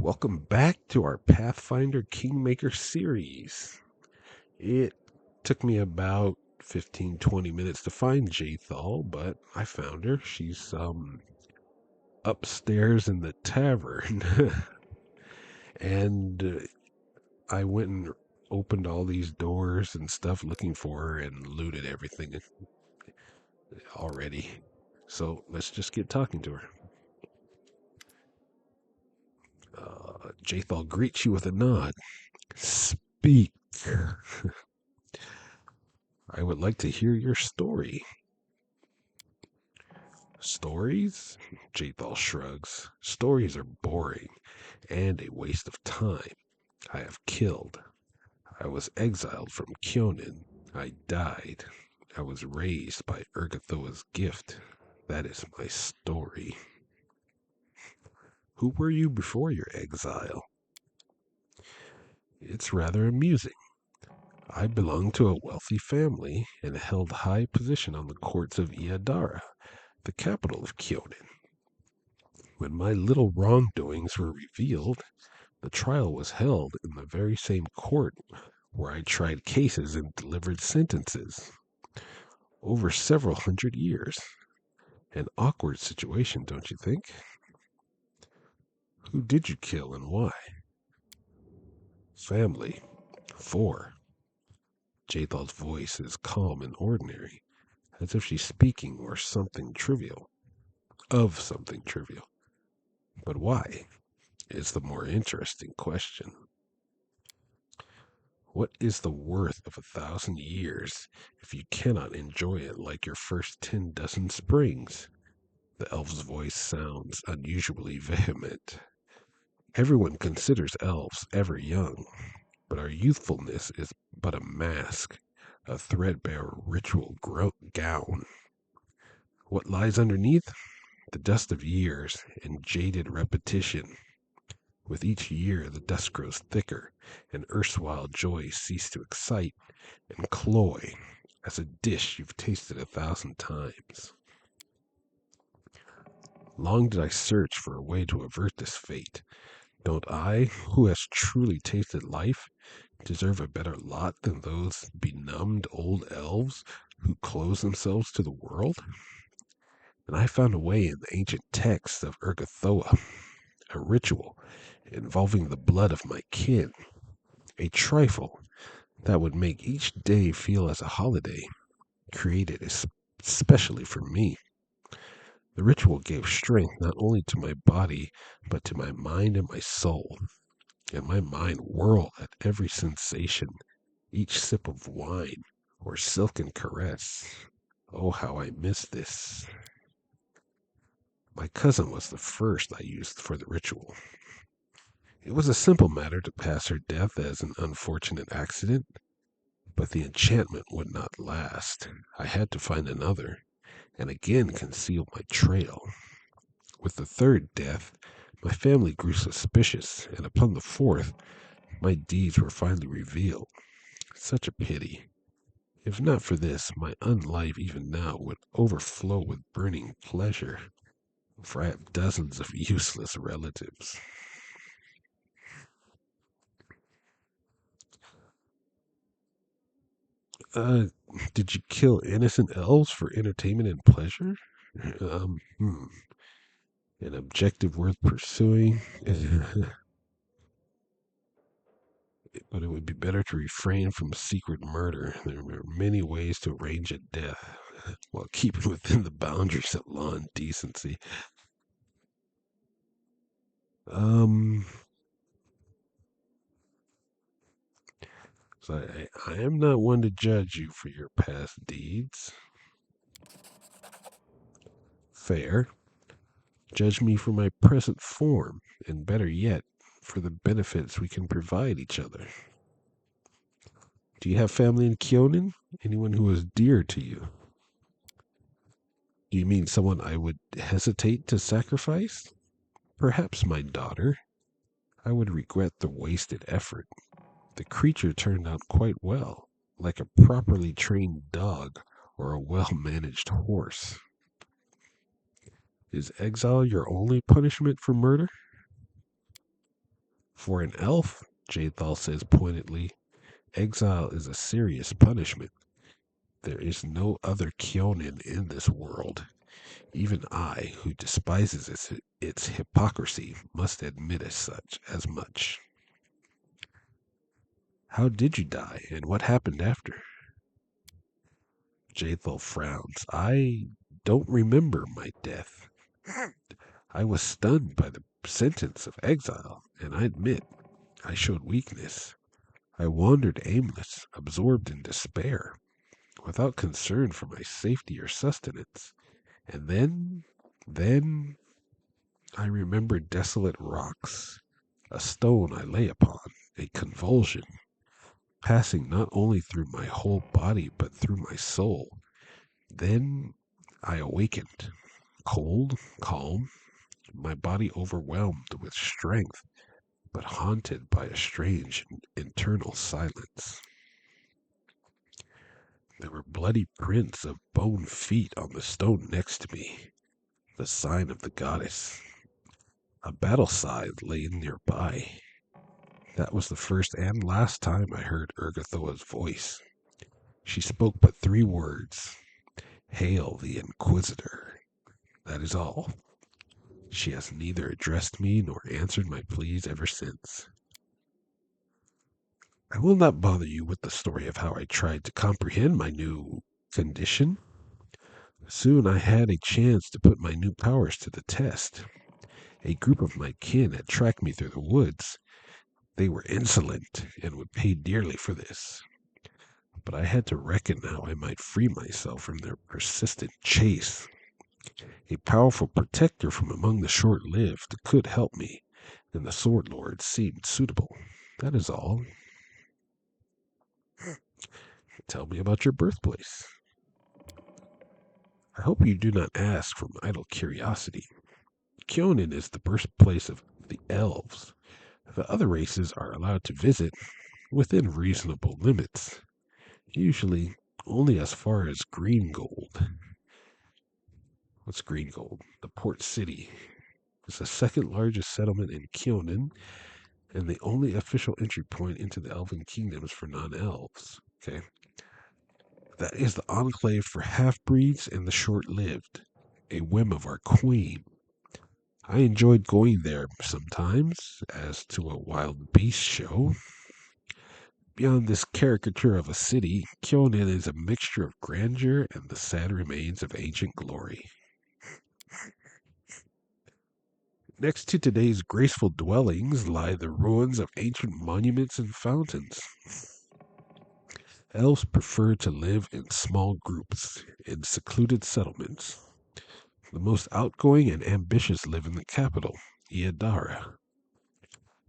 Welcome back to our Pathfinder Kingmaker series. It took me about 15-20 minutes to find Jathal, but I found her. She's upstairs in the tavern. and I went and opened all these doors and stuff looking for her and looted everything already. So let's just get talking to her. Jathal greets you with a nod. Speak. I would like to hear your story. Stories? Jathal shrugs. Stories are boring and a waste of time. I have killed. I was exiled from Kyonin. I died. I was raised by Urgathoa's gift. That is my story. Who were you before your exile? It's rather amusing. I belonged to a wealthy family and held high position on the courts of Iadara, the capital of Kyonin. When my little wrongdoings were revealed, the trial was held in the very same court where I tried cases and delivered sentences. Over several hundred years. An awkward situation, don't you think? Who did you kill and why? Family. 4. Jathal's voice is calm and ordinary, as if she's speaking or something trivial. Of something trivial. But why? Is the more interesting question. What is the worth of 1,000 years if you cannot enjoy it like your first 10 dozen springs? The elf's voice sounds unusually vehement. Everyone considers elves ever young, but our youthfulness is but a mask, a threadbare ritual gown. What lies underneath? The dust of years and jaded repetition. With each year, the dust grows thicker, and erstwhile joys cease to excite and cloy as a dish you've tasted 1,000 times. Long did I search for a way to avert this fate. Don't I, who has truly tasted life, deserve a better lot than those benumbed old elves who close themselves to the world? And I found a way in the ancient texts of Urgathoa, a ritual involving the blood of my kin, a trifle that would make each day feel as a holiday, created especially for me. The ritual gave strength not only to my body, but to my mind and my soul. And my mind whirled at every sensation, each sip of wine or silken caress. Oh, how I miss this. My cousin was the first I used for the ritual. It was a simple matter to pass her death as an unfortunate accident, but the enchantment would not last. I had to find another, and again conceal my trail. With the third death, my family grew suspicious, and upon the fourth, my deeds were finally revealed. Such a pity. If not for this, my unlife even now would overflow with burning pleasure, for I have dozens of useless relatives. Uh, did you kill innocent elves for entertainment and pleasure? Um, hmm. An objective worth pursuing. But it would be better to refrain from secret murder. There are many ways to arrange a death while keeping within the boundaries of law and decency. Um, so I am not one to judge you for your past deeds. Fair. Judge me for my present form, and better yet, for the benefits we can provide each other. Do you have family in Kyonin? Anyone who is dear to you? Do you mean someone I would hesitate to sacrifice? Perhaps my daughter. I would regret the wasted effort. The creature turned out quite well, like a properly trained dog or a well-managed horse. Is exile your only punishment for murder? For an elf, Jathal says pointedly, exile is a serious punishment. There is no other Kyonin in this world. Even I, who despises its hypocrisy, must admit as much. How did you die, and what happened after? Jathal frowns. I don't remember my death. I was stunned by the sentence of exile, and I admit I showed weakness. I wandered aimless, absorbed in despair, without concern for my safety or sustenance. And then I remembered desolate rocks, a stone I lay upon, a convulsion, passing not only through my whole body but through my soul. Then I awakened, cold, calm, my body overwhelmed with strength, but haunted by a strange internal silence. There were bloody prints of bone feet on the stone next to me, the sign of the goddess. A battle scythe lay nearby. That was the first and last time I heard Urgathoa's voice. She spoke but 3 words. Hail the Inquisitor. That is all. She has neither addressed me nor answered my pleas ever since. I will not bother you with the story of how I tried to comprehend my new condition. Soon I had a chance to put my new powers to the test. A group of my kin had tracked me through the woods. They were insolent and would pay dearly for this. But I had to reckon how I might free myself from their persistent chase. A powerful protector from among the short-lived could help me, and the Sword Lord seemed suitable. That is all. Tell me about your birthplace. I hope you do not ask from idle curiosity. Kyonin is the birthplace of the elves. The other races are allowed to visit within reasonable limits, usually only as far as Green Gold. What's Green Gold? The port city. It's the second largest settlement in Kyonin and the only official entry point into the Elven Kingdoms for non-elves. Okay. That is the enclave for half-breeds and the short-lived, a whim of our queen. I enjoyed going there sometimes, as to a wild beast show. Beyond this caricature of a city, Kyonin is a mixture of grandeur and the sad remains of ancient glory. Next to today's graceful dwellings lie the ruins of ancient monuments and fountains. Elves prefer to live in small groups, in secluded settlements. The most outgoing and ambitious live in the capital, Iadara.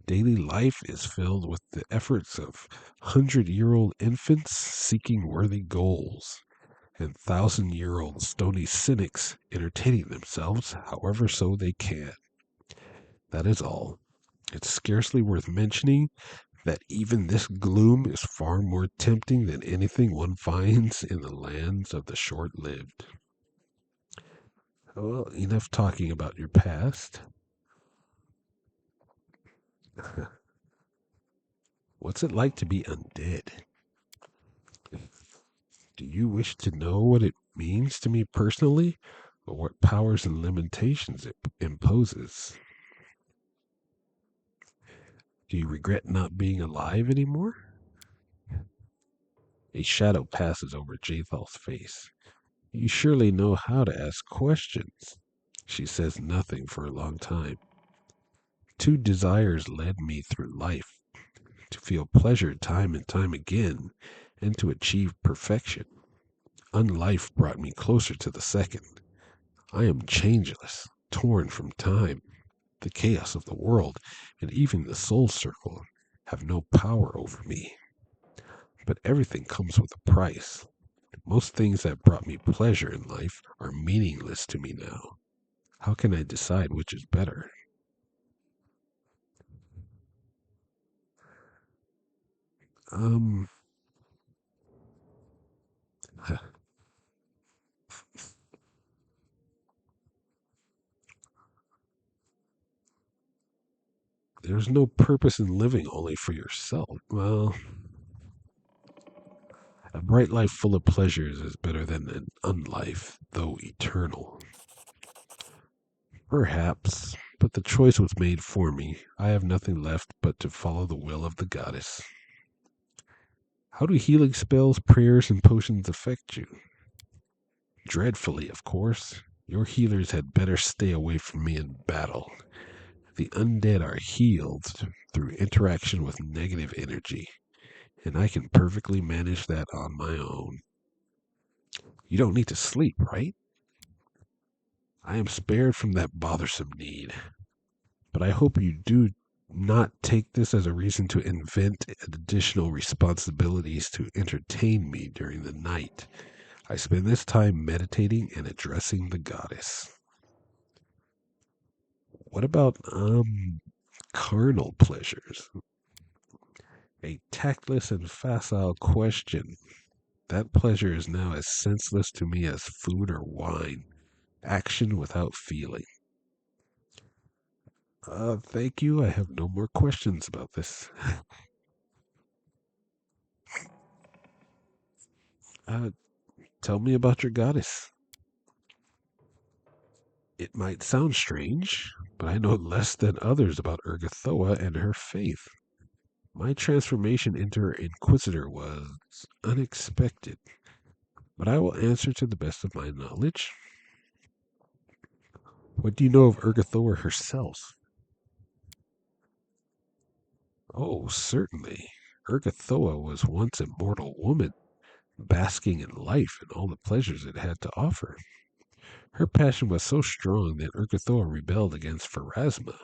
Daily life is filled with the efforts of 100-year-old infants seeking worthy goals, and 1,000-year-old stony cynics entertaining themselves however so they can. That is all. It's scarcely worth mentioning that even this gloom is far more tempting than anything one finds in the lands of the short-lived. Well, enough talking about your past. What's it like to be undead? Do you wish to know what it means to me personally, or what powers and limitations it imposes? Do you regret not being alive anymore? A shadow passes over Jathal's face. You surely know how to ask questions. She says nothing for a long time. 2 desires led me through life, to feel pleasure time and time again, and to achieve perfection. Unlife brought me closer to the second. I am changeless, torn from time. The chaos of the world, and even the soul circle, have no power over me. But everything comes with a price. Most things that brought me pleasure in life are meaningless to me now. How can I decide which is better? Um, There's no purpose in living only for yourself. Well, a bright life full of pleasures is better than an unlife, though eternal. Perhaps, but the choice was made for me. I have nothing left but to follow the will of the goddess. How do healing spells, prayers, and potions affect you? Dreadfully, of course. Your healers had better stay away from me in battle. The undead are healed through interaction with negative energy, and I can perfectly manage that on my own. You don't need to sleep, right? I am spared from that bothersome need. But I hope you do not take this as a reason to invent additional responsibilities to entertain me during the night. I spend this time meditating and addressing the goddess. What about, carnal pleasures? A tactless and facile question. That pleasure is now as senseless to me as food or wine. Action without feeling. Thank you. I have no more questions about this. Uh, Tell me about your goddess. It might sound strange, but I know less than others about Urgathoa and her faith. My transformation into her inquisitor was unexpected, but I will answer to the best of my knowledge. What do you know of Urgathoa herself? Oh, certainly. Urgathoa was once a mortal woman, basking in life and all the pleasures it had to offer. Her passion was so strong that Urgathoa rebelled against Pharasma,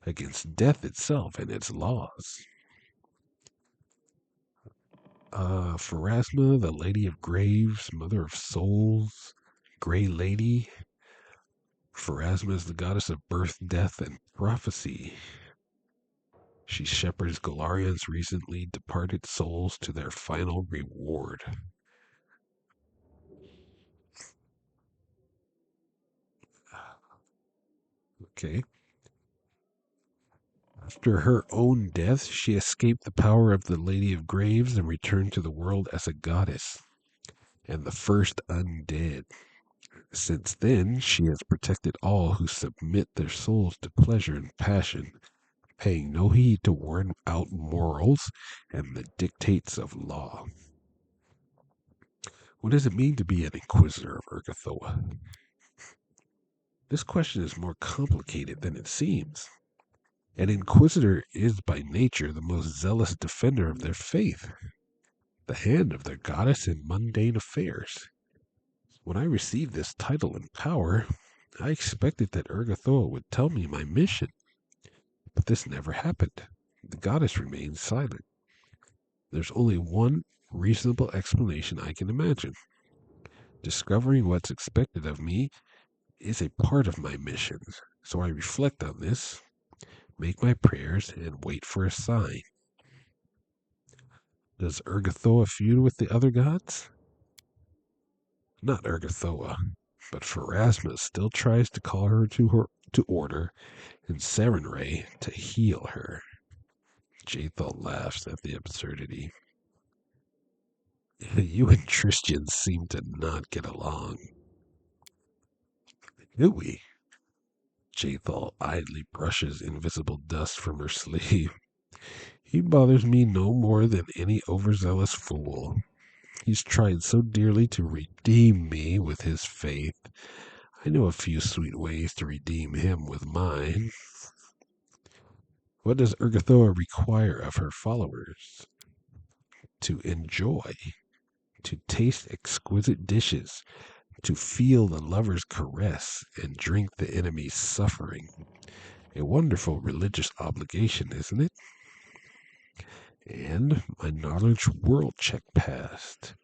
against death itself and its laws. Pharasma, the Lady of Graves, Mother of Souls, Grey Lady. Pharasma is the goddess of birth, death, and prophecy. She shepherds Golarian's recently departed souls to their final reward. Okay. After her own death, she escaped the power of the Lady of Graves and returned to the world as a goddess and the first undead. Since then, she has protected all who submit their souls to pleasure and passion, paying no heed to worn out morals and the dictates of law. What does it mean to be an inquisitor of Urgathoa? This question is more complicated than it seems. An inquisitor is by nature the most zealous defender of their faith, the hand of their goddess in mundane affairs. When I received this title and power, I expected that Urgathoa would tell me my mission, but this never happened. The goddess remained silent. There's only one reasonable explanation I can imagine. Discovering what's expected of me is a part of my mission, so I reflect on this, make my prayers, and wait for a sign. Does Urgathoa feud with the other gods? Not Urgathoa, but Pharasma still tries to call her to order, and Serenray to heal her. Jathal laughs at the absurdity. You and Tristan seem to not get along. Do we? Jathal idly brushes invisible dust from her sleeve. He bothers me no more than any overzealous fool. He's tried so dearly to redeem me with his faith. I know a few sweet ways to redeem him with mine. What does Urgathoa require of her followers? To enjoy, to taste exquisite dishes, to feel the lover's caress and drink the enemy's suffering. A wonderful religious obligation, isn't it? And my knowledge world check passed.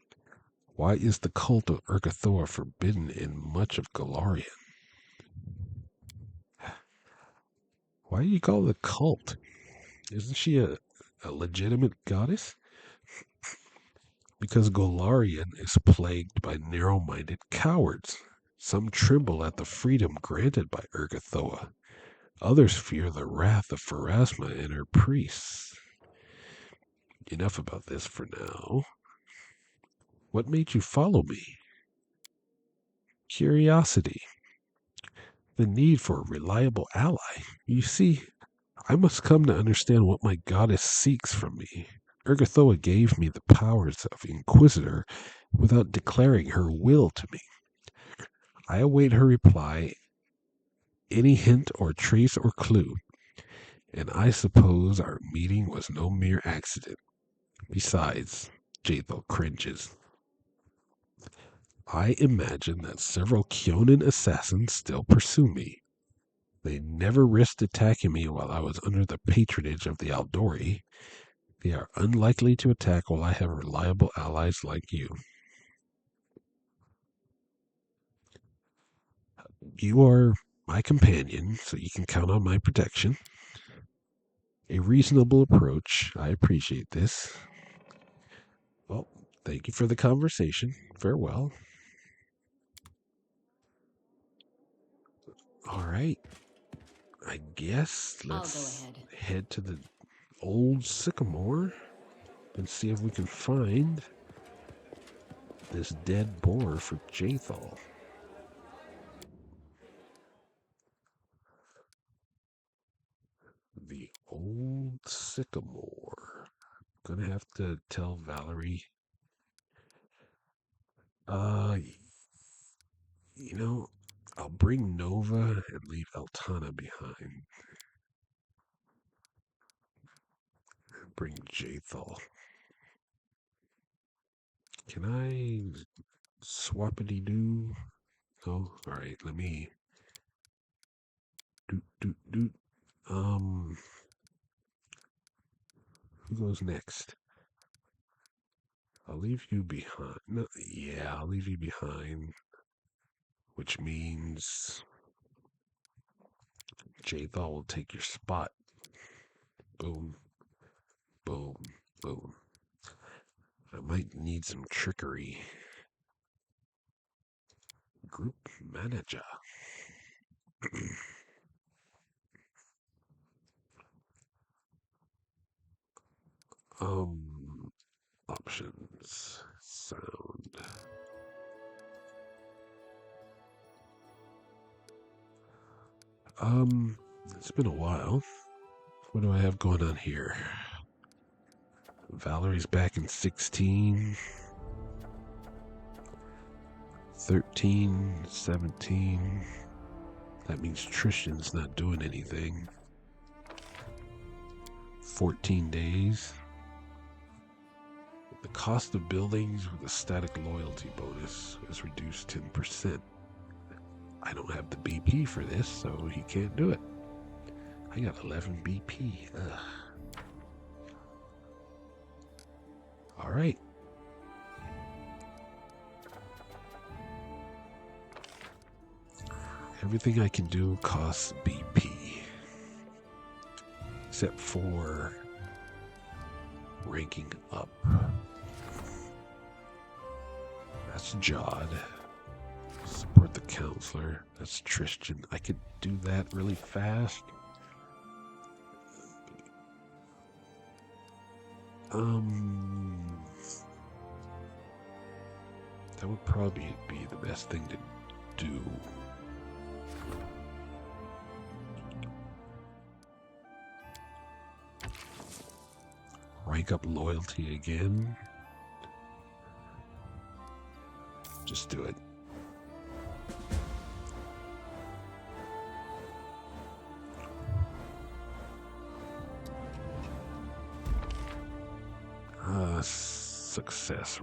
Why is the cult of Urgathoa forbidden in much of Golarion? Why do you call it a cult? Isn't she a legitimate goddess? Because Golarion is plagued by narrow-minded cowards. Some tremble at the freedom granted by Urgathoa. Others fear the wrath of Pharasma and her priests. Enough about this for now. What made you follow me? Curiosity. The need for a reliable ally. You see, I must come to understand what my goddess seeks from me. Urgathoa gave me the powers of Inquisitor without declaring her will to me. I await her reply, any hint or trace or clue, and I suppose our meeting was no mere accident. Besides, Jathel cringes. I imagine that several Kionan assassins still pursue me. They never risked attacking me while I was under the patronage of the Aldori. They are unlikely to attack while I have reliable allies like you. You are my companion, so you can count on my protection. A reasonable approach. I appreciate this. Well, thank you for the conversation. Farewell. All right. I guess let's head to the old sycamore and see if we can find this dead boar for Jathal. The old sycamore. Gonna have to tell Valerie. You know, I'll bring Nova and leave Eltana behind. Bring Jathal. Can I swappity do? Oh, alright, let me do. Who goes next? I'll leave you behind. No, yeah, I'll leave you behind. Which means Jathal will take your spot. Boom, boom, boom. I might need some trickery. Group manager. Options. Sound. It's been a while. What do I have going on here? Valerie's back in 16. 13, 17. That means Tristan's not doing anything. 14 days. The cost of buildings with a static loyalty bonus is reduced 10%. I don't have the BP for this, so he can't do it. I got 11 BP. Ugh. All right. Everything I can do costs BP. Except for ranking up. That's Jod. Support the counselor. That's Tristan. I could do that really fast. That would probably be the best thing to do. Rank up loyalty again. Just do it. Success.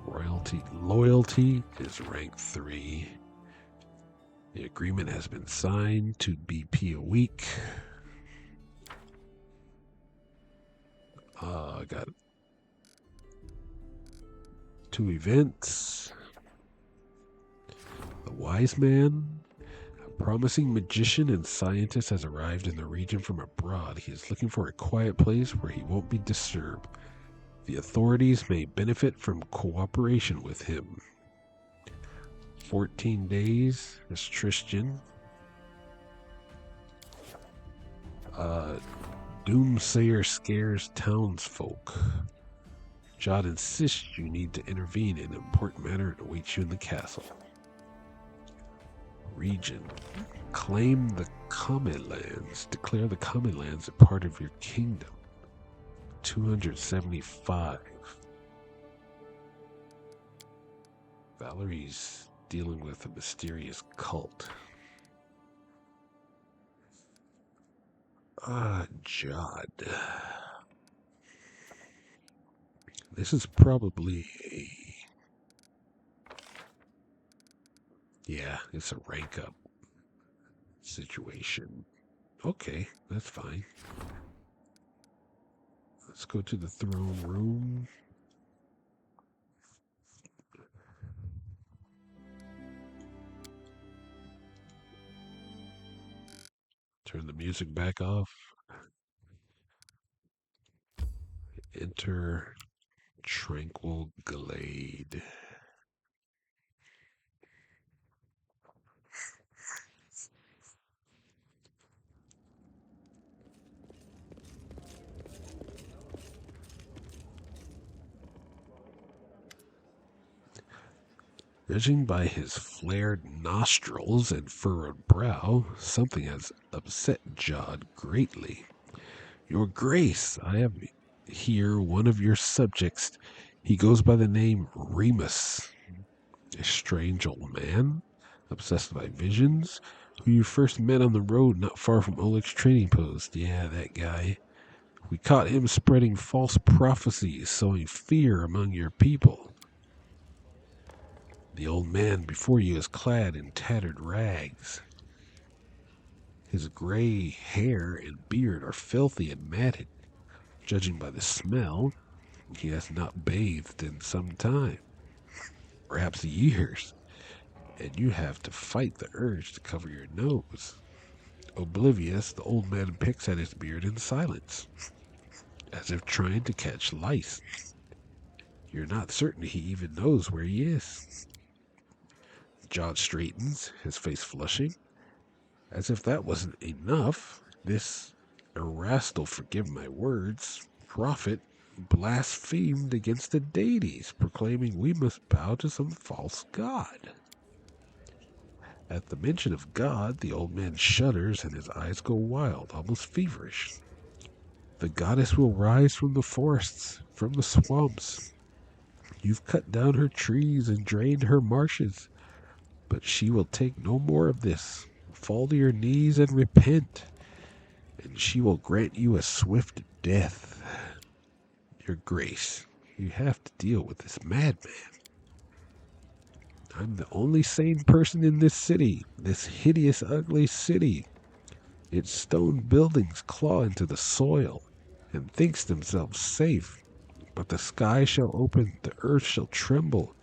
Loyalty is rank 3. The agreement has been signed. 2 BP a week. I got 2 events. The Wise Man. A promising magician and scientist has arrived in the region from abroad. He is looking for a quiet place where he won't be disturbed. The authorities may benefit from cooperation with him. 14 days. That's Tristan. Uh, Doomsayer scares townsfolk. Jod insists you need to intervene in an important matter and awaits you in the castle. Region. Claim the Common Lands. Declare the Common Lands a part of your kingdom. 275. Valerie's dealing with a mysterious cult. Jod. This is probably a... Yeah, it's a rank up situation. Okay, that's fine. Let's go to the throne room. Turn the music back off. Enter Tranquil Glade. Judging by his flared nostrils and furrowed brow, something has upset Jod greatly. Your Grace, I have here one of your subjects. He goes by the name Remus, a strange old man, obsessed by visions, who you first met on the road not far from Oleg's training post. Yeah, that guy. We caught him spreading false prophecies, sowing fear among your people. The old man before you is clad in tattered rags. His gray hair and beard are filthy and matted. Judging by the smell, he has not bathed in some time, perhaps years, and you have to fight the urge to cover your nose. Oblivious, the old man picks at his beard in silence, as if trying to catch lice. You're not certain he even knows where he is. Jod straightens, his face flushing. As if that wasn't enough, this Erastil, forgive my words, prophet blasphemed against the deities, proclaiming we must bow to some false god. At the mention of God, the old man shudders and his eyes go wild, almost feverish. The goddess will rise from the forests, from the swamps. You've cut down her trees and drained her marshes, but she will take no more of this. Fall to your knees and repent, and she will grant you a swift death. Your Grace, you have to deal with this madman. I'm the only sane person in this city, this hideous, ugly city. Its stone buildings claw into the soil and thinks themselves safe. But the sky shall open, the earth shall tremble,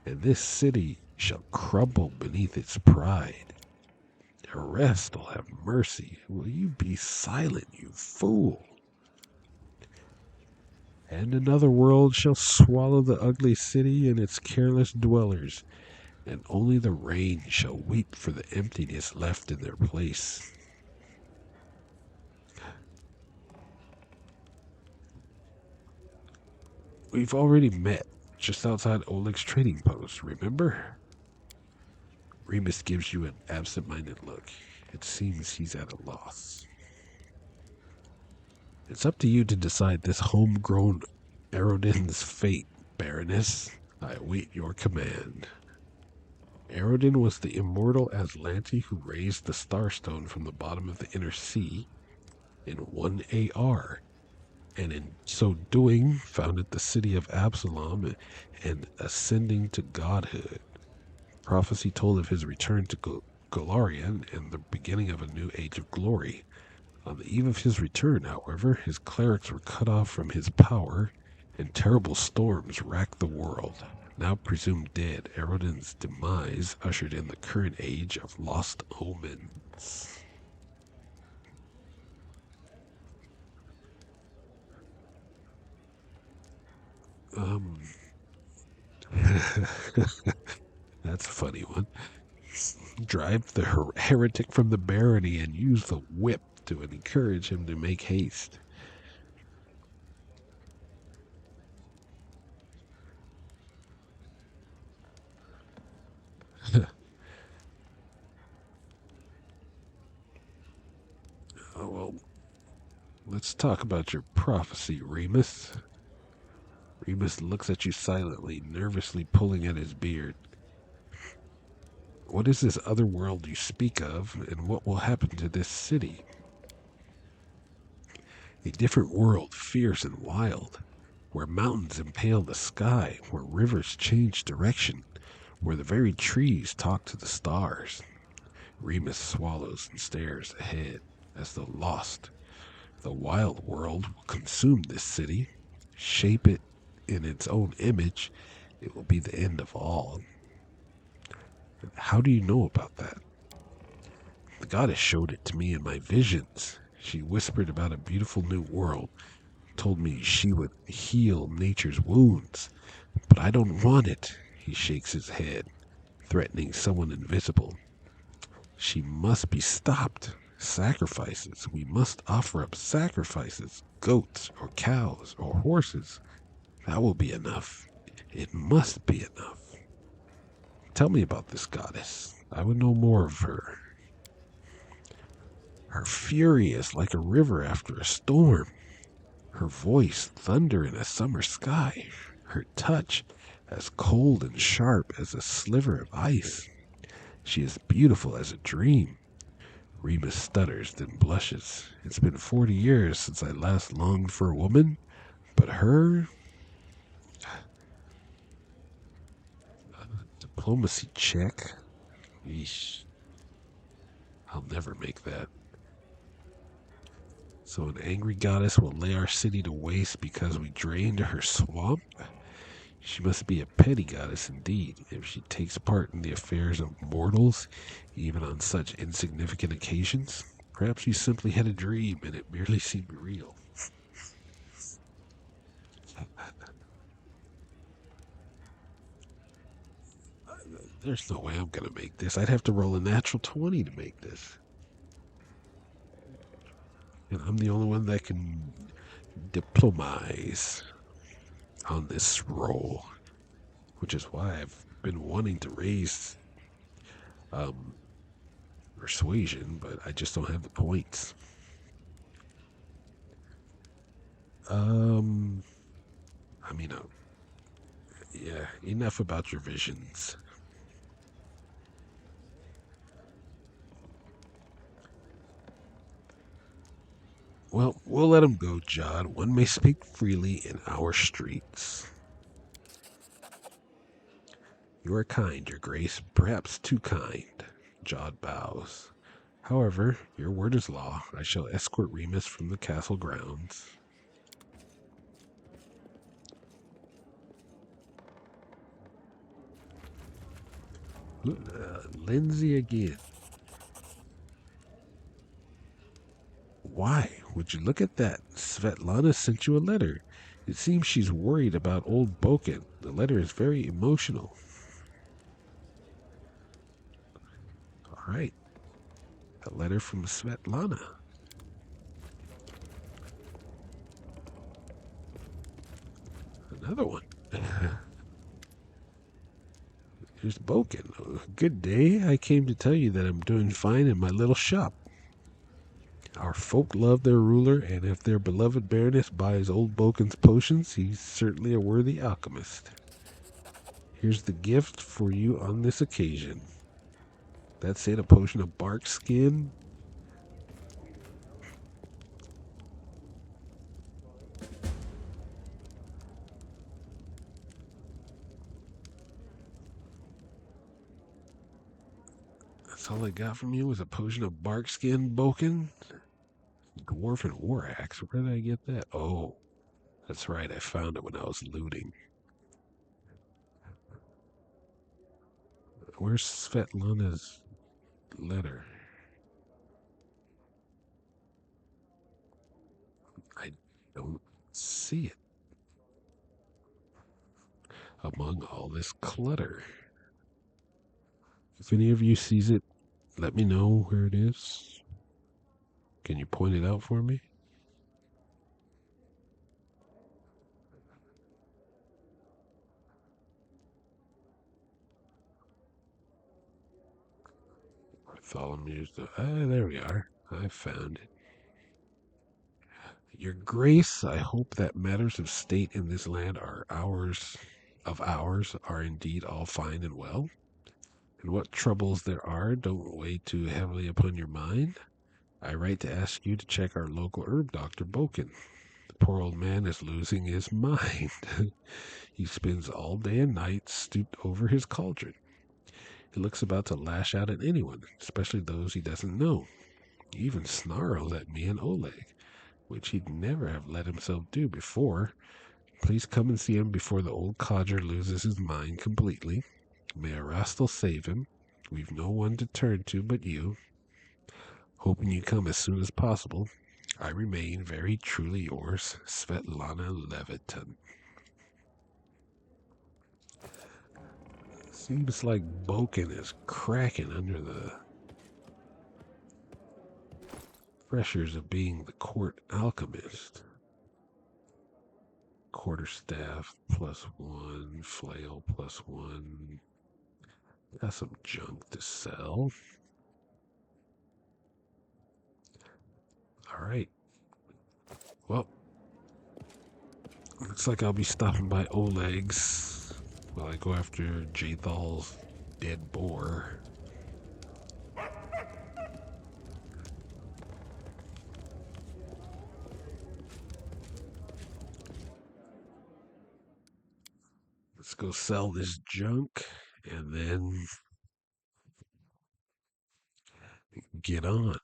and this city shall crumble beneath its pride. Arrest will have mercy. Will you be silent, you fool? And another world shall swallow the ugly city and its careless dwellers, and only the rain shall weep for the emptiness left in their place. We've already met, just outside Oleg's trading post, remember? Remus gives you an absent-minded look. It seems he's at a loss. It's up to you to decide this homegrown Aerodin's fate, Baroness. I await your command. Aerodin was the immortal Aslanti who raised the Starstone from the bottom of the inner sea in 1 AR, and in so doing founded the city of Absalom and ascending to godhood. Prophecy told of his return to Golarion and the beginning of a new age of glory. On the eve of his return, however, his clerics were cut off from his power, and terrible storms racked the world. Now presumed dead, Aerodin's demise ushered in the current age of lost omens. That's a funny one. Drive the heretic from the barony and use the whip to and encourage him to make haste. Oh, well, let's talk about your prophecy, Remus. Remus looks at you silently, nervously pulling at his beard. What is this other world you speak of, and what will happen to this city? A different world, fierce and wild, where mountains impale the sky, where rivers change direction, where the very trees talk to the stars. Remus swallows and stares ahead, as though lost. The wild world will consume this city, shape it in its own image. It will be the end of all. How do you know about that? The goddess showed it to me in my visions. She whispered about a beautiful new world, told me she would heal nature's wounds. But I don't want it. He shakes his head, threatening someone invisible. She must be stopped. Sacrifices. We must offer up sacrifices. Goats or cows or horses. That will be enough. It must be enough. Tell me about this goddess. I would know more of her. Her fury is like a river after a storm. Her voice, thunder in a summer sky. Her touch, as cold and sharp as a sliver of ice. She is beautiful as a dream. Remus stutters, then blushes. It's been 40 years since I last longed for a woman, but her diplomacy check? Yeesh. I'll never make that. So an angry goddess will lay our city to waste because we drained her swamp? She must be a petty goddess indeed, if she takes part in the affairs of mortals, even on such insignificant occasions. Perhaps she simply had a dream and it merely seemed real. There's no way I'm going to make this. I'd have to roll a natural 20 to make this. And I'm the only one that can diplomize on this roll, which is why I've been wanting to raise um, persuasion, but I just don't have the points. Um, I mean, yeah, enough about your visions. Well, we'll let him go, Jod. One may speak freely in our streets. You are kind, Your Grace, perhaps too kind. Jod bows. However, your word is law. I shall escort Remus from the castle grounds. Lindsay again. Why? Would you look at that? Svetlana sent you a letter. It seems she's worried about old Boken. The letter is very emotional. All right. A letter from Svetlana. Another one. Here's Boken. Good day. I came to tell you that I'm doing fine in my little shop. Our folk love their ruler, and if their beloved Baroness buys old Boken's potions, he's certainly a worthy alchemist. Here's the gift for you on this occasion. That's it, a potion of bark skin. That's all I got from you was a potion of bark skin, Boken. Dwarven war axe. Where did I get that? Oh, that's right. I found it when I was looting. Where's Svetlana's letter? I don't see it among all this clutter. If any of you sees it, let me know where it is. Can you point it out for me? Bartholomew's. There we are. I found it. Your Grace, I hope that matters of state in this land are ours are indeed all fine and well. And what troubles there are don't weigh too heavily upon your mind. I write to ask you to check our local herb doctor, Boken. The poor old man is losing his mind. He spends all day and night stooped over his cauldron. He looks about to lash out at anyone, especially those he doesn't know. He even snarls at me and Oleg, which he'd never have let himself do before. Please come and see him before the old codger loses his mind completely. May Arastal save him. We've no one to turn to but you. Hoping you come as soon as possible. I remain very truly yours, Svetlana Levitin. Seems like Boken is cracking under the pressures of being the court alchemist. Quarterstaff +1, flail +1. Got some junk to sell. Alright. Well, looks like I'll be stopping by Oleg's while I go after Jathal's dead boar. Let's go sell this junk and then get on.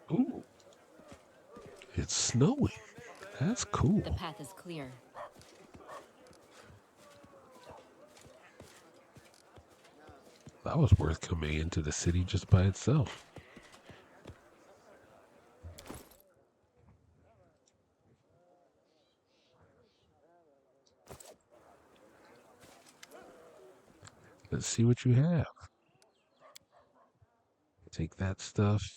Ooh, it's snowing. That's cool. The path is clear. That was worth coming into the city just by itself. Let's see what you have. Take that stuff.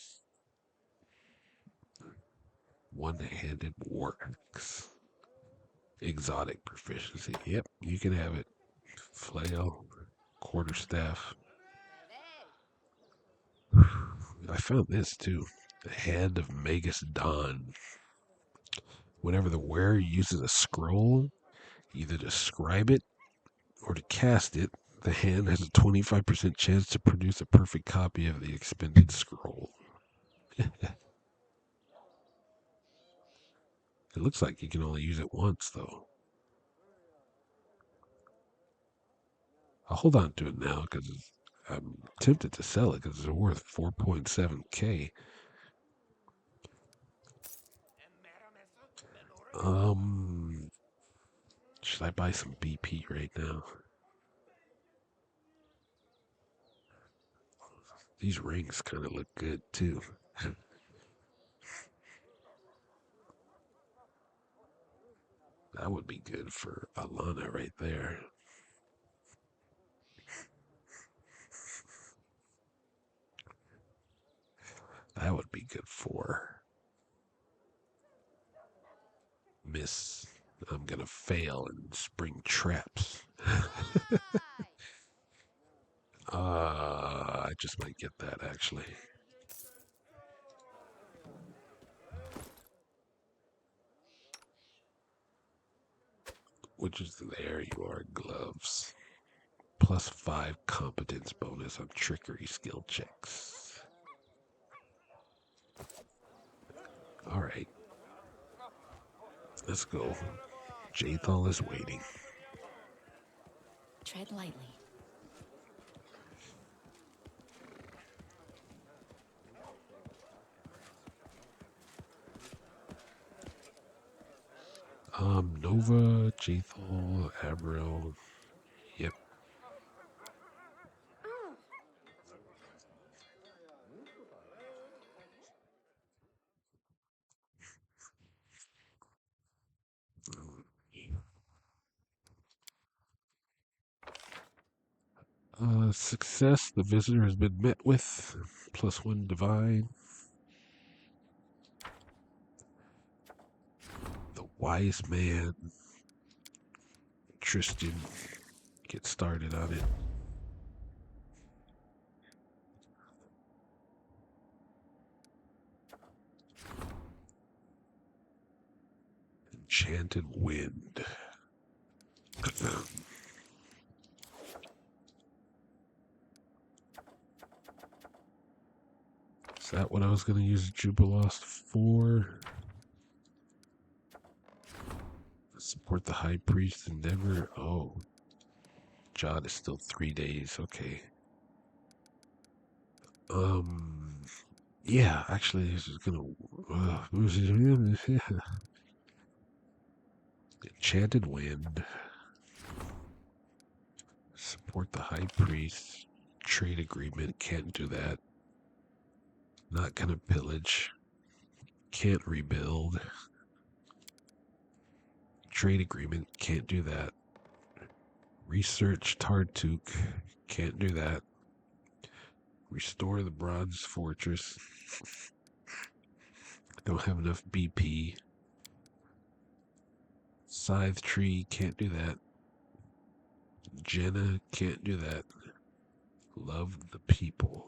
One-handed war axe. Exotic proficiency. Yep, you can have it. Flail, quarterstaff. I found this too. The head of Magus Dawn. Whenever the wearer uses a scroll, either to scribe it or to cast it, the hand has a 25% chance to produce a perfect copy of the expended scroll. It looks like you can only use it once, though. I'll hold on to it now because I'm tempted to sell it because it's worth 4.7k. Should I buy some BP right now? These rings kind of look good too. That would be good for Alana right there. That would be good for Miss. I'm gonna fail and spring traps. I just might get that actually. Which is there you are, gloves. +5 competence bonus on trickery skill checks. Alright. Let's go. Jathal is waiting. Tread lightly. Nova, Jathal, Abril. Yep. Success. The visitor has been met with +1 divine. The wise man. Tristan. Get started on it. Enchanted wind. Is that what I was going to use Jubilost for? Support the High Priest endeavor. Oh. Jot is still 3 days. Okay. Yeah, actually, this is going to... Enchanted wind. Support the High Priest. Trade agreement. Can't do that. Not gonna pillage. Can't rebuild. Trade agreement. Can't do that. Research Tartuk. Can't do that. Restore the Bronze Fortress. Don't have enough BP. Scythe Tree. Can't do that. Jenna. Can't do that. Love the people.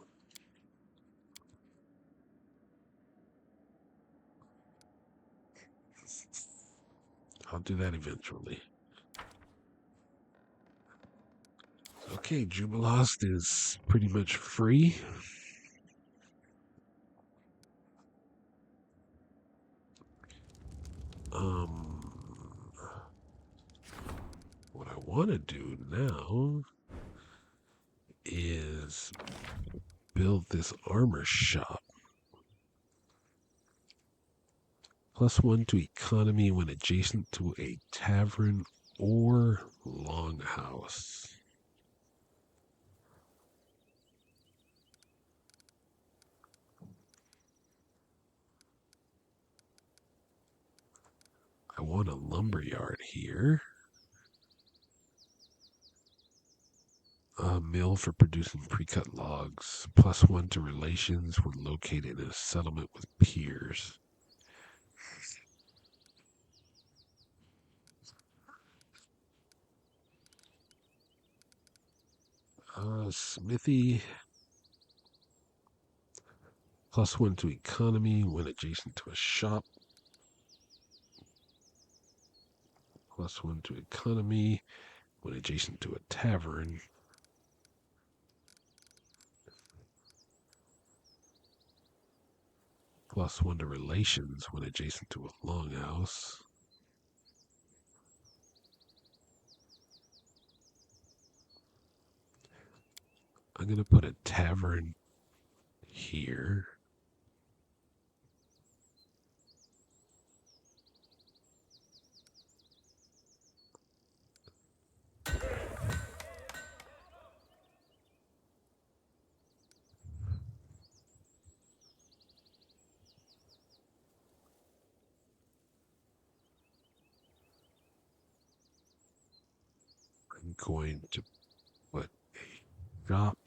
I'll do that eventually. Okay, Jubilost is pretty much free. What I want to do now is build this armor shop. +1 to economy when adjacent to a tavern or longhouse. I want a lumberyard here. A mill for producing pre-cut logs. +1 to relations when located in a settlement with peers. Smithy. +1 to economy when adjacent to a shop. +1 to economy when adjacent to a tavern. +1 to relations when adjacent to a longhouse. I'm going to put a tavern here. I'm going to put a shop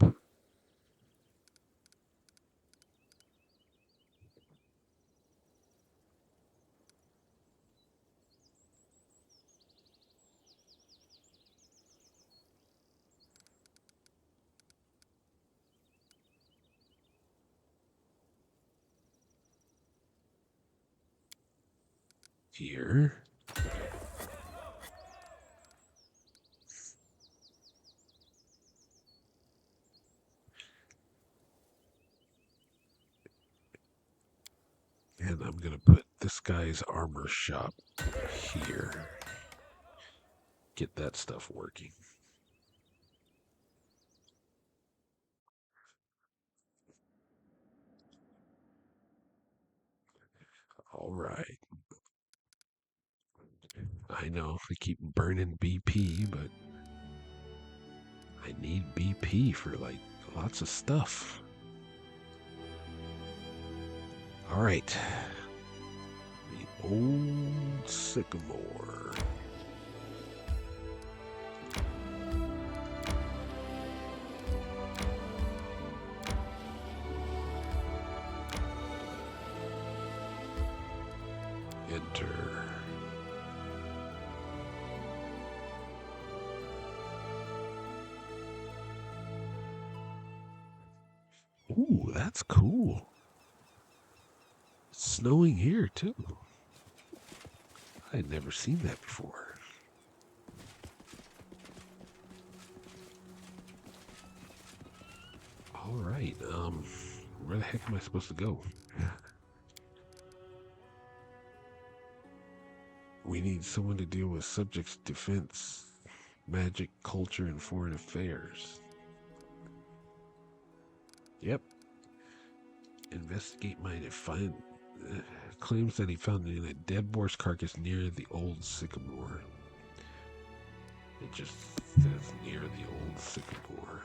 here. And I'm going to put this guy's armor shop here. Get that stuff working. All right. I know I keep burning BP, but I need BP for like lots of stuff. All right. The old sycamore. enter. Ooh, that's cool. It's snowing here, too. I had never seen that before. All right, where the heck am I supposed to go? We need someone to deal with subjects' defense, magic, culture, and foreign affairs. Yep. Investigate mine and find... claims that he found it in a dead boar's carcass near the old sycamore. It just says near the old sycamore.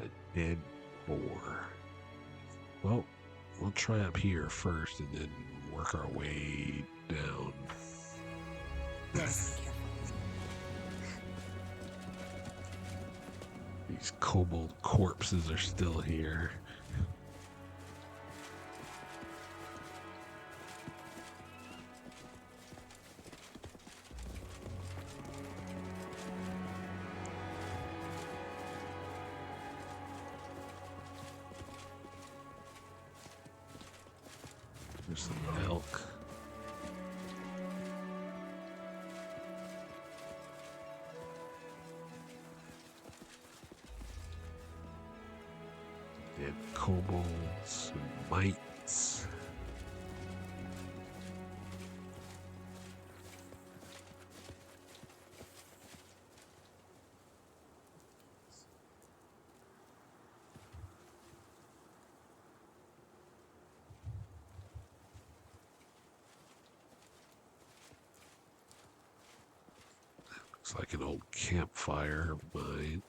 A dead boar. Well, we'll try up here first and then work our way down. These kobold corpses are still here. There's some elk. And kobolds and mites. Looks like an old campfire of mine.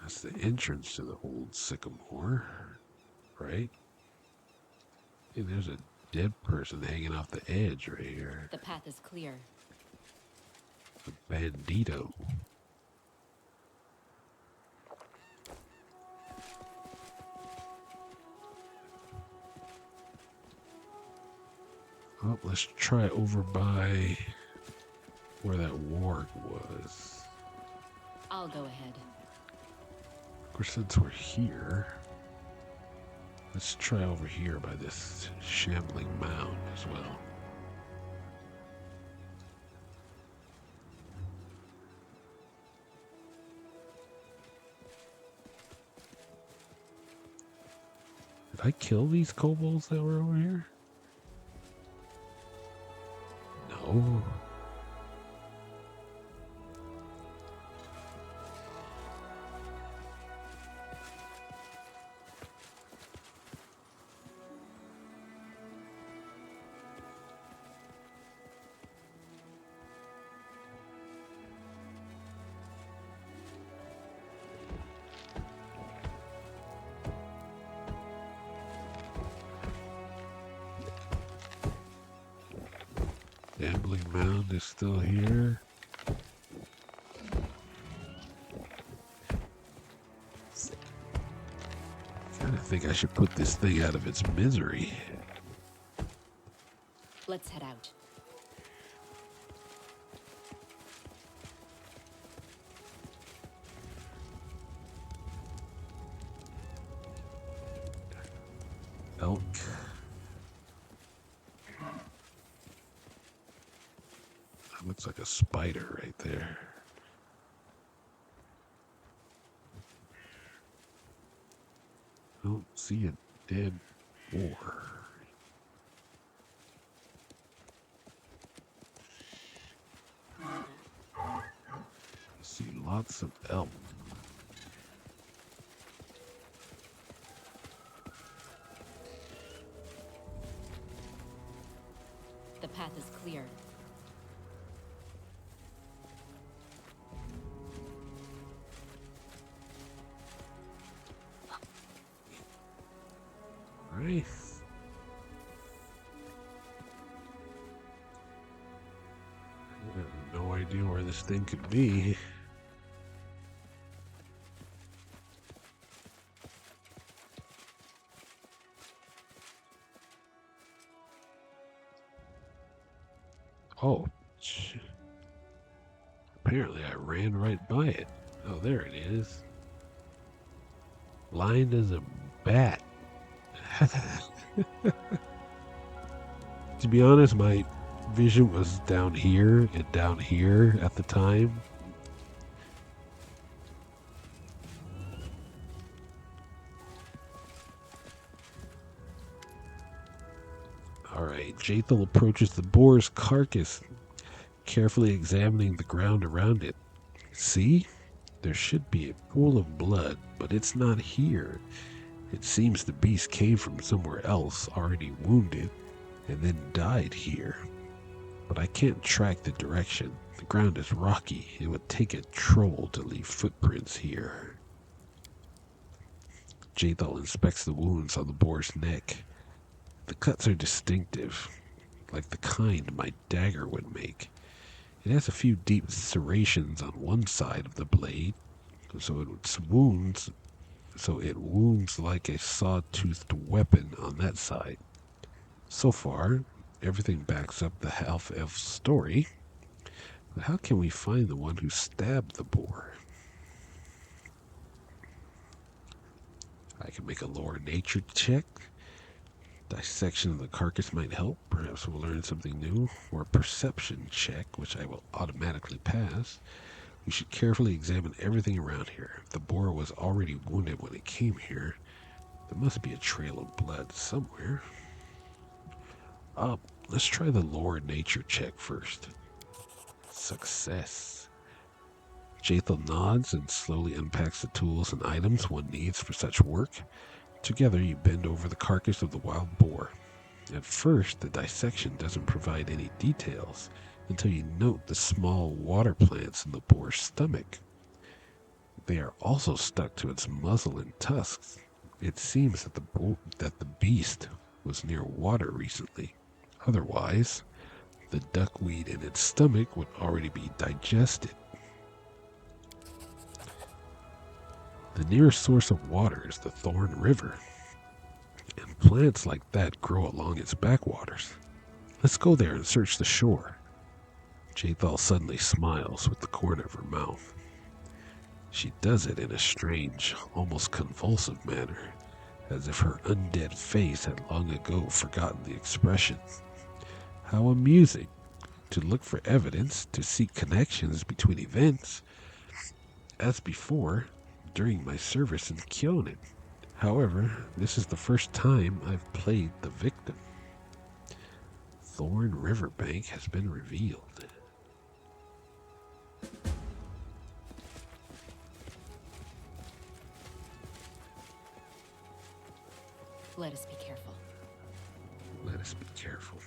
That's the entrance to the old sycamore, right? Hey, there's a dead person hanging off the edge right here. The path is clear. A bandito. Oh, let's try over by where that warg was. I'll go ahead. Of course, since we're here, let's try over here by this shambling mound as well. Did I kill these kobolds that were over here? No. Gambling mound is still here. I kind of think I should put this thing out of its misery. Let's head out. Elk. That looks like a spider right there. Don't see a dead boar. I see lots of elk. The path is clear. Right. I have no idea where this thing could be. Oh, apparently I ran right by it. Oh, there it is. Blind as a bat. To be honest, my vision was down here and down here at the time. Alright, Jathal approaches the boar's carcass, carefully examining the ground around it. See? There should be a pool of blood, but it's not here. It seems the beast came from somewhere else, already wounded, and then died here. But I can't track the direction. The ground is rocky. It would take a troll to leave footprints here. Jathal inspects the wounds on the boar's neck. The cuts are distinctive, like the kind my dagger would make. It has a few deep serrations on one side of the blade, so it wounds like a saw-toothed weapon on that side. So far, everything backs up the half-elf story. But how can we find the one who stabbed the boar? I can make a lore nature check. Dissection of the carcass might help. Perhaps we'll learn something new. Or a perception check, which I will automatically pass. We should carefully examine everything around here. If the boar was already wounded when it came here, there must be a trail of blood somewhere. Let's try the lore nature check first. Success. Jathal nods and slowly unpacks the tools and items one needs for such work. Together, you bend over the carcass of the wild boar. At first, the dissection doesn't provide any details until you note the small water plants in the boar's stomach. They are also stuck to its muzzle and tusks. It seems that the beast was near water recently. Otherwise, the duckweed in its stomach would already be digested. The nearest source of water is the Thorn River, and plants like that grow along its backwaters. Let's go there and search the shore. Jathal suddenly smiles with the corner of her mouth. She does it in a strange, almost convulsive manner, as if her undead face had long ago forgotten the expression. How amusing! To look for evidence, to seek connections between events. As before, during my service in Kyonin. However, this is the first time I've played the victim. Thorn Riverbank has been revealed. Let us be careful. Let us be careful.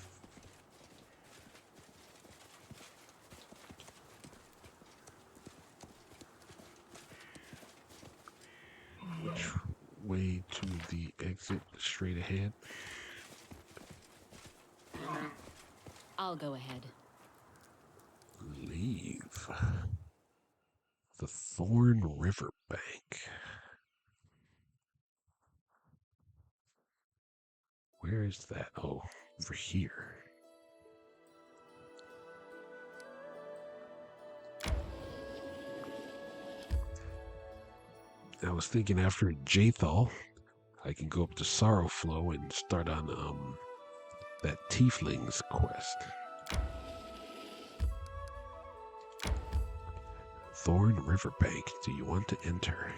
Which way to the exit? Straight ahead? I'll go ahead. Leave. The Thorn Riverbank. Where is that? Oh, over here. I was thinking after Jathal, I can go up to Sorrowflow and start on that Tiefling's quest. Thorn Riverbank. Do you want to enter?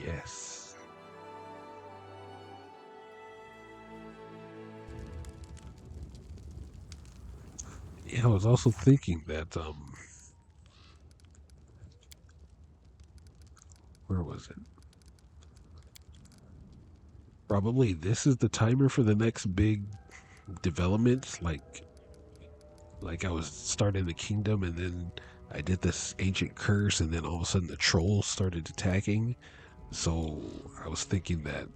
Yes. Yeah, I was also thinking that where was it? Probably this is the timer for the next big development. Like I was starting the kingdom, and then I did this ancient curse, and then all of a sudden the trolls started attacking. So I was thinking that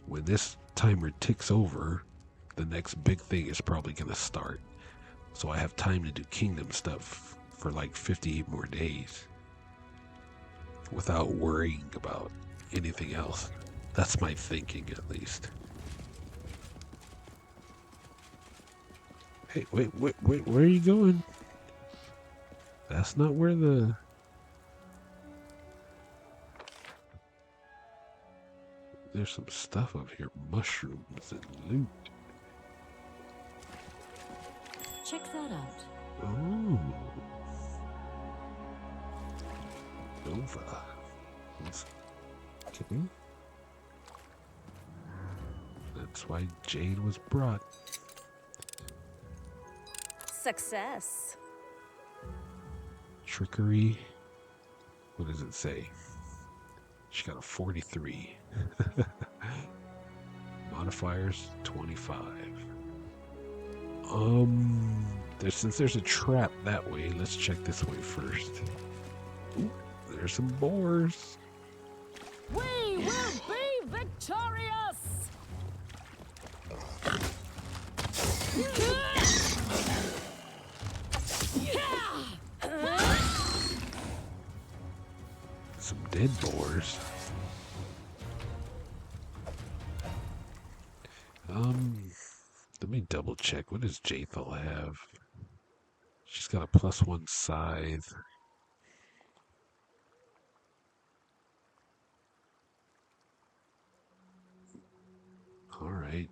when this timer ticks over, the next big thing is probably going to start. So I have time to do kingdom stuff for like 58 more days without worrying about anything else. That's my thinking, at least. Hey, wait, where are you going? That's not where the... There's some stuff up here. Mushrooms and loot. Check that out. Oh. Nova. Okay. That's why Jade was brought. Success. Trickery. What does it say? She got a 43. Modifiers 25. Since there's a trap that way, let's check this way first. Ooh, there's some boars. We will be victorious! Some dead boars. Let me double check. What does Jathal have? She's got a +1 scythe. All right.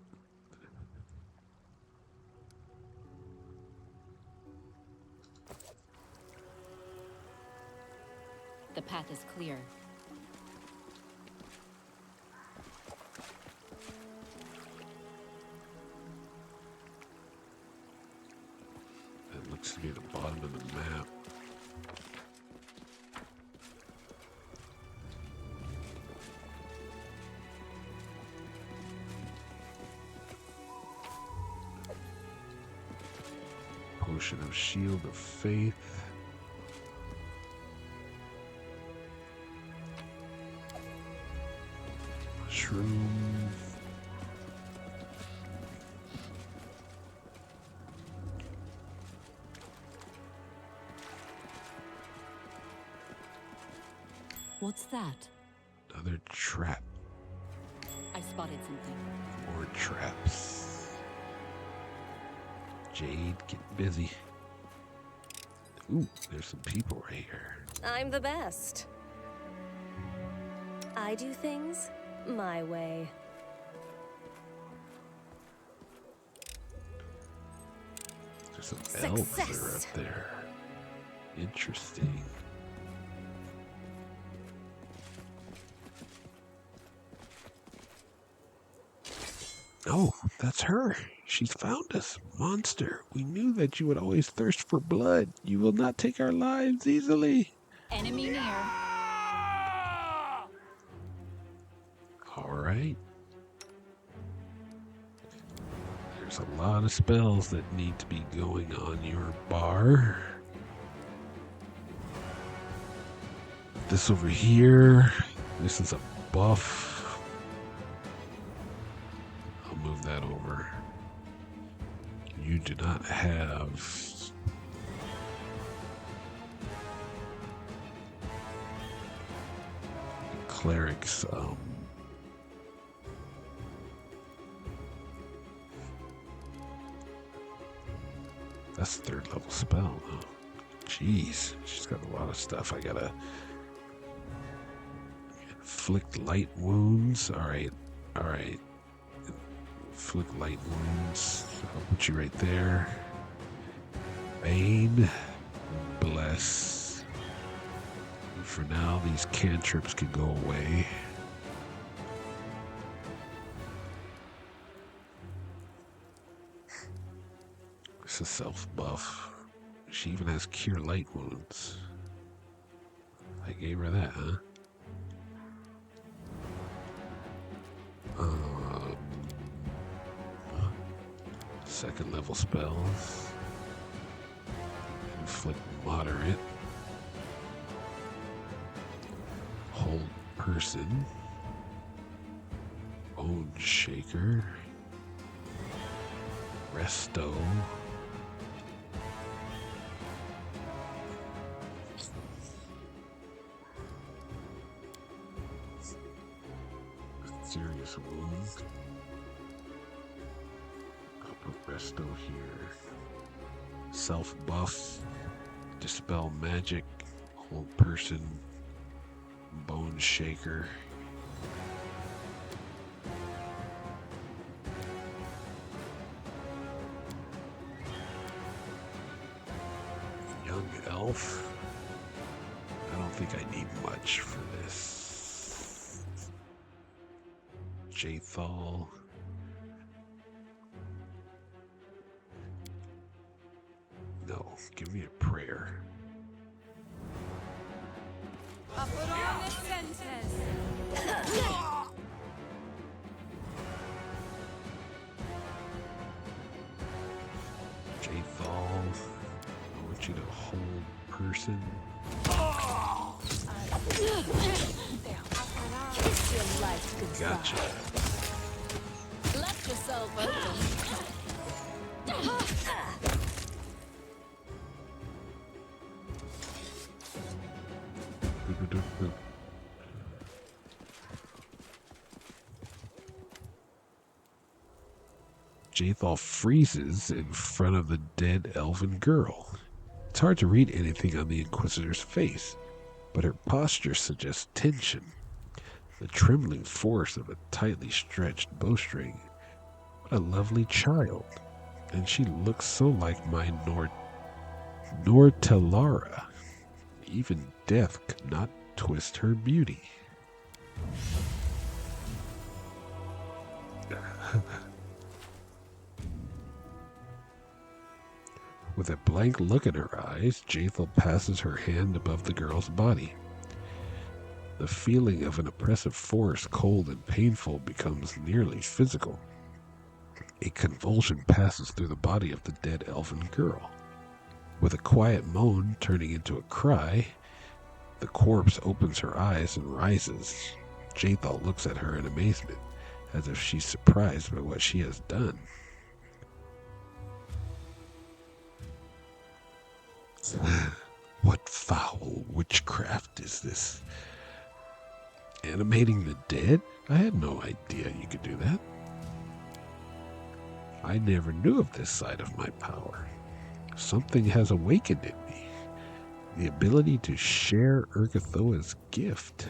The path is clear. That looks to be the bottom of the map. Potion of Shield of Faith. Mushroom. What's that? Another trap. I spotted something. More traps. Jade, get busy. Ooh, there's some people right here. I'm the best. I do things my way. There's some elves that are up there. Interesting. Oh, that's her. She's found us. Monster, we knew that you would always thirst for blood. You will not take our lives easily. Enemy near. All right. There's a lot of spells that need to be going on your bar. This over here. This is a buff. I'll move that over. You do not have clerics. That's a 3rd level spell, though. Jeez, she's got a lot of stuff. I gotta inflict light wounds. All right. Inflict light wounds. I'll put you right there. Bane, bless. And for now, these cantrips can go away. It's a self buff. She even has cure light wounds. I gave her that, huh? Second level spells. Inflict moderate. Hold person. Bone shaker. Resto. Serious wound. I'll put resto here. self buffs, dispel magic, hold person, bone shaker. Young elf. I don't think I need much for this. Jathal. No, give me a prayer. Up on the sentence. Jathal, I want you to hold person. Kiss your life goodbye. Gotcha. Left yourself open. Jathal freezes in front of the dead elven girl. It's hard to read anything on the Inquisitor's face, but her posture suggests tension, the trembling force of a tightly stretched bowstring. What a lovely child, and she looks so like my Nortelara. Even death could not twist her beauty. With a blank look in her eyes, Jathal passes her hand above the girl's body. The feeling of an oppressive force, cold and painful, becomes nearly physical. A convulsion passes through the body of the dead elven girl. With a quiet moan turning into a cry, the corpse opens her eyes and rises. Jathal looks at her in amazement, as if she's surprised by what she has done. What foul witchcraft is this? Animating the dead? I had no idea you could do that. I never knew of this side of my power. Something has awakened in me. The ability to share Urgathoa's gift.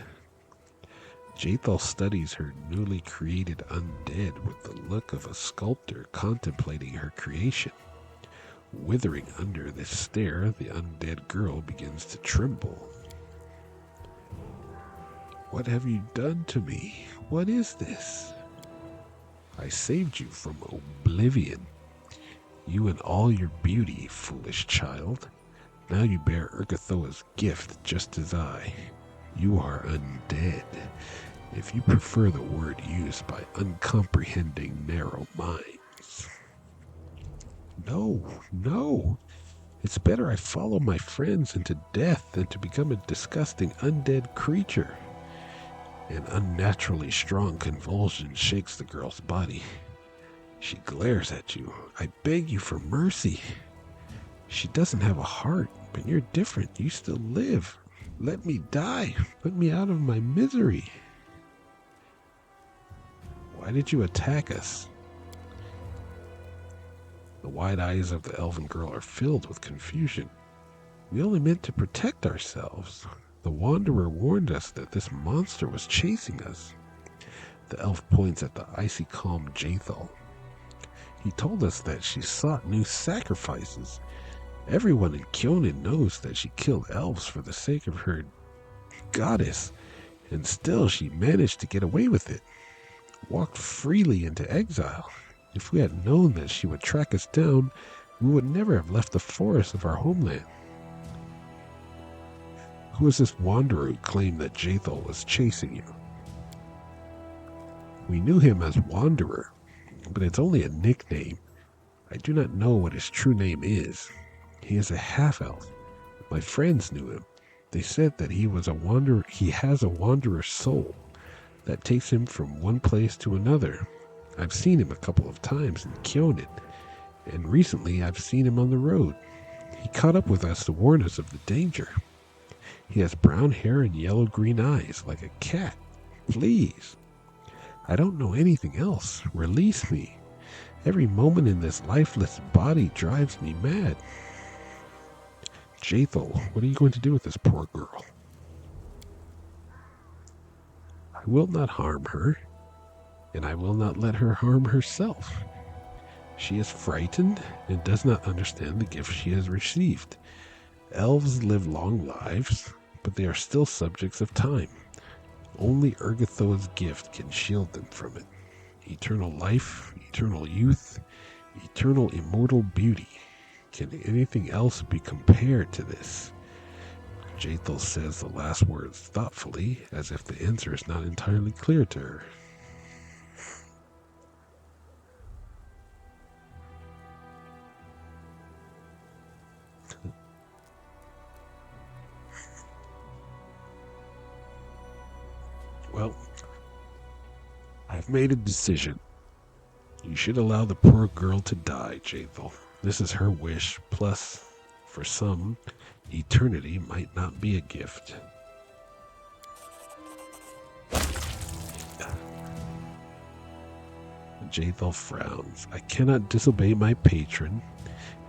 Jathal studies her newly created undead with the look of a sculptor contemplating her creation. Withering under this stare, the undead girl begins to tremble. What have you done to me? What is this? I saved you from oblivion. You and all your beauty, foolish child. Now you bear Urgathoa's gift just as I. You are undead, if you prefer the word used by uncomprehending narrow minds. No. It's better I follow my friends into death than to become a disgusting undead creature. An unnaturally strong convulsion shakes the girl's body. She glares at you. I beg you for mercy. She doesn't have a heart, but you're different. You still live. Let me die. Put me out of my misery. Why did you attack us? The wide eyes of the elven girl are filled with confusion. We only meant to protect ourselves. The Wanderer warned us that this monster was chasing us. The elf points at the icy calm Jathal. He told us that she sought new sacrifices. Everyone in Kyonin knows that she killed elves for the sake of her goddess, and still she managed to get away with it. Walked freely into exile. If we had known that she would track us down, we would never have left the forest of our homeland. Who is this wanderer who claimed that Jathal was chasing you? We knew him as Wanderer, but it's only a nickname. I do not know what his true name is. He is a half-elf. My friends knew him. They said that he was a wanderer. He has a wanderer's soul that takes him from one place to another. I've seen him a couple of times in Kyonin, and recently I've seen him on the road. He caught up with us to warn us of the danger. He has brown hair and yellow-green eyes, like a cat. Please. I don't know anything else. Release me. Every moment in this lifeless body drives me mad. Jathel, what are you going to do with this poor girl? I will not harm her, and I will not let her harm herself. She is frightened and does not understand the gift she has received. Elves live long lives, but they are still subjects of time. Only Urgathoa's gift can shield them from it. Eternal life, eternal youth, eternal immortal beauty. Can anything else be compared to this? Jathel says the last words thoughtfully, as if the answer is not entirely clear to her. Well, I've made a decision. You should allow the poor girl to die, Jathel. This is her wish, plus, for some, eternity might not be a gift. Jathel frowns. I cannot disobey my patron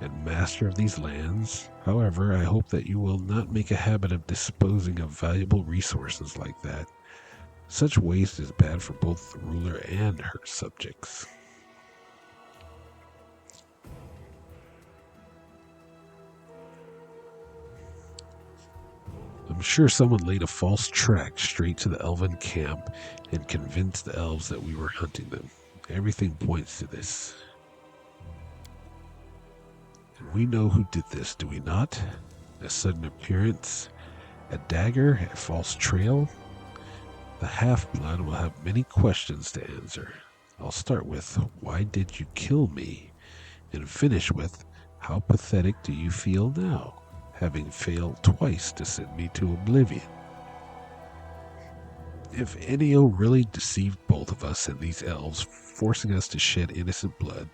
and master of these lands. However, I hope that you will not make a habit of disposing of valuable resources like that. Such waste is bad for both the ruler and her subjects. I'm sure someone laid a false track straight to the elven camp and convinced the elves that we were hunting them. Everything points to this. And we know who did this, do we not? A sudden appearance, a dagger, a false trail. The half-blood will have many questions to answer. I'll start with, why did you kill me? And finish with, how pathetic do you feel now, having failed twice to send me to oblivion? If Enio really deceived both of us and these elves, forcing us to shed innocent blood,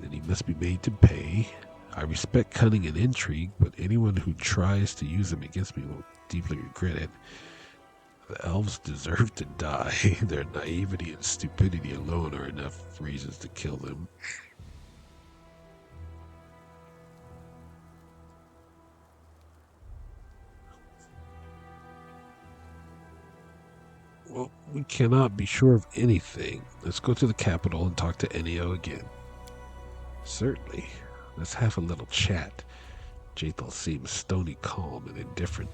then he must be made to pay. I respect cunning and intrigue, but anyone who tries to use them against me will deeply regret it. The elves deserve to die. Their naivety and stupidity alone are enough reasons to kill them. Well, we cannot be sure of anything. Let's go to the capital and talk to Enio again. Certainly. Let's have a little chat. Jathel seems stony calm and indifferent,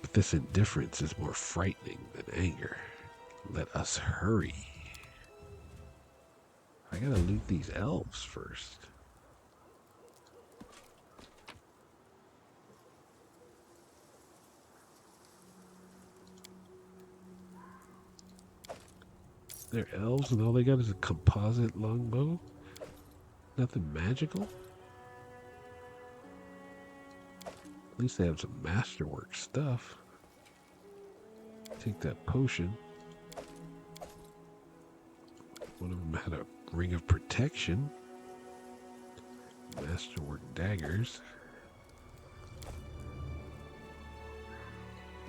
but this indifference is more frightening than anger. Let us hurry. I gotta loot these elves first. They're elves and all they got is a composite longbow? Nothing magical? At least they have some masterwork stuff. Take that potion. One of them had a ring of protection. Masterwork daggers.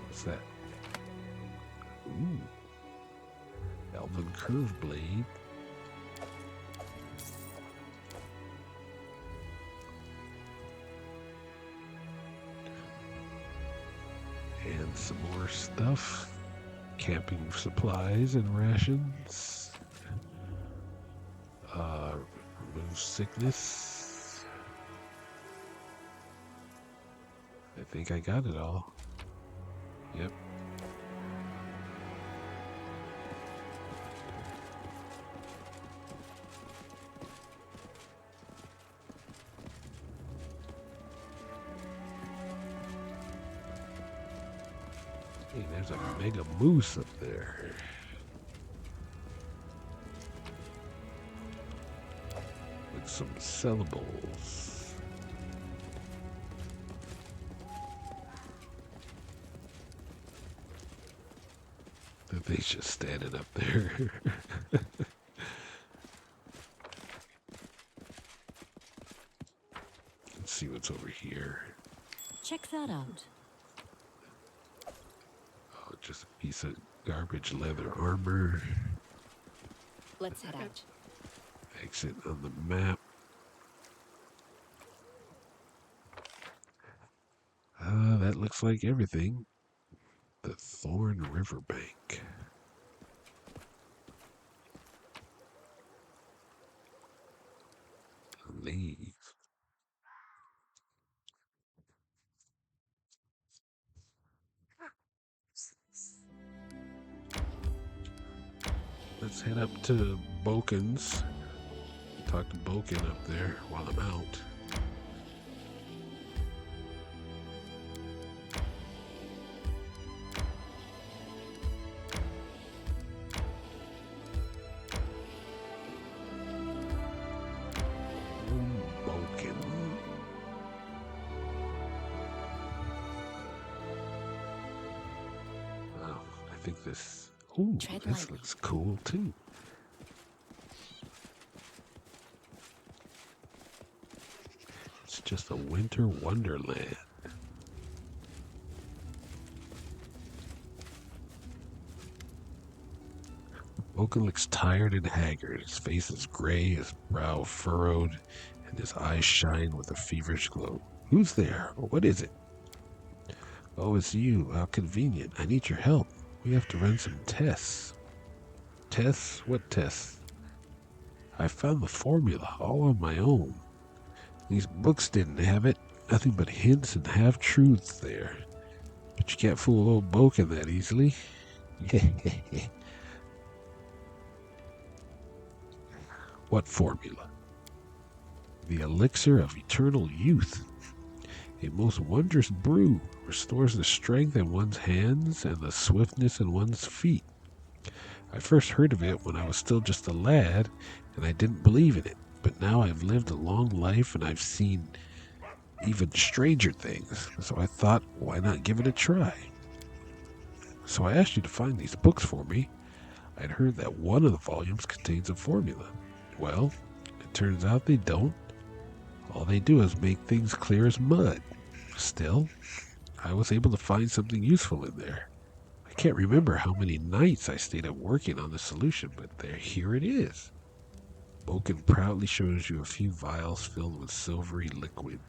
What's that? Ooh. Elven curve blade. And some more stuff. Camping supplies and rations. Remove sickness. I think I got it all. Yep. Hey, there's a mega moose up there. With some sellables. That thing's just standing up there. Let's see what's over here. Check that out. Oh, just a piece of garbage leather armor. Let's head out. Exit on the map. looks like everything. The Thorn Riverbank. Leave. Let's head up to Boken's. Talk to Boken up there while I'm out. Boken. Oh, I think this. Ooh, Tread this lightly. looks cool too. It's just a winter wonderland. Boken looks tired and haggard. His face is gray, his brow furrowed, and his eyes shine with a feverish glow. Who's there? What is it? Oh, it's you. How convenient. I need your help. We have to run some tests. Tests? What tests? I found the formula all on my own. These books didn't have it. Nothing but hints and half-truths there. But you can't fool old Boken that easily. What formula? The elixir of eternal youth. A most wondrous brew. Restores the strength in one's hands and the swiftness in one's feet. I first heard of it when I was still just a lad, and I didn't believe in it. But now I've lived a long life and I've seen even stranger things. So I thought, why not give it a try? So I asked you to find these books for me. I'd heard that one of the volumes contains a formula. Well, it turns out they don't. All they do is make things clear as mud. Still, I was able to find something useful in there. I can't remember how many nights I stayed up working on the solution, but here it is. Boken proudly shows you a few vials filled with silvery liquid.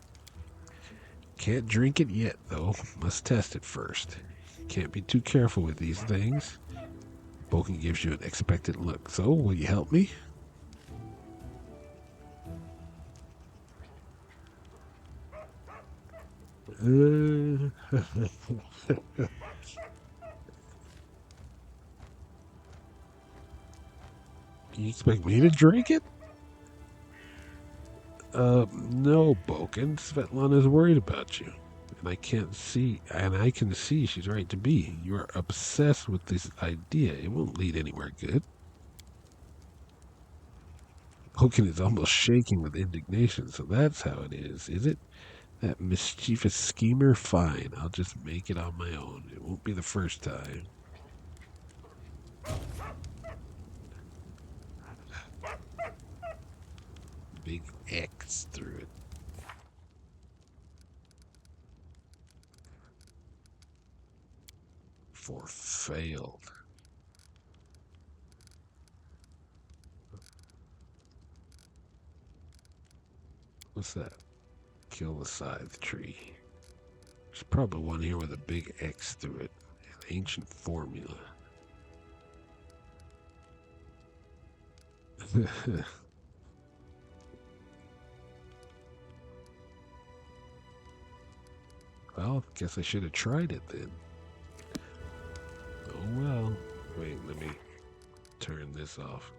Can't drink it yet, though. Must test it first. Can't be too careful with these things. Boken gives you an expectant look. So, will you help me? You expect me to drink it? No, Boken. Svetlana's worried about you. And I can see she's right to be. You're obsessed with this idea. It won't lead anywhere good. Boken is almost shaking with indignation, so that's how it is it? That mischievous schemer? Fine, I'll just make it on my own. It won't be the first time. Big X through it. For failed. What's that? Kill the scythe tree. There's probably one here with a big X through it. An ancient formula. Well, guess I should have tried it then. Oh well. Wait, let me turn this off.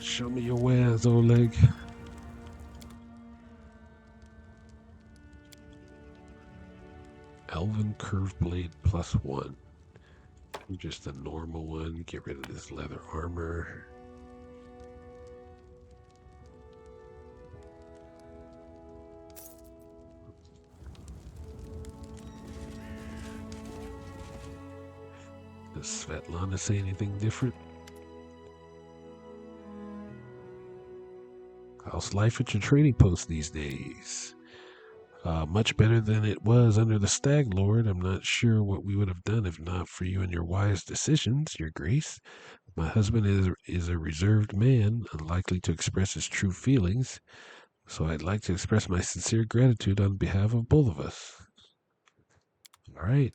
Show me your wares, Oleg. Elven Curve Blade +1. Just a normal one. Get rid of this leather armor. Does Svetlana say anything different? How's life at your trading post these days? Much better than it was under the Stag Lord. I'm not sure what we would have done if not for you and your wise decisions, Your Grace. My husband is a reserved man, unlikely to express his true feelings, so I'd like to express my sincere gratitude on behalf of both of us. All right.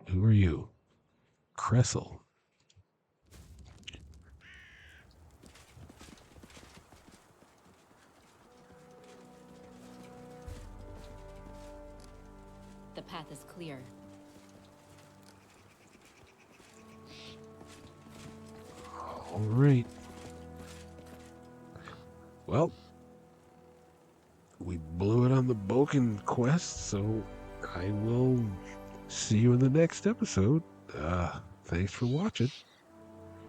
Who are you? Cressel. The path is clear. All right. Well, we blew it on the Boken quest, so I will see you in the next episode. Thanks for watching.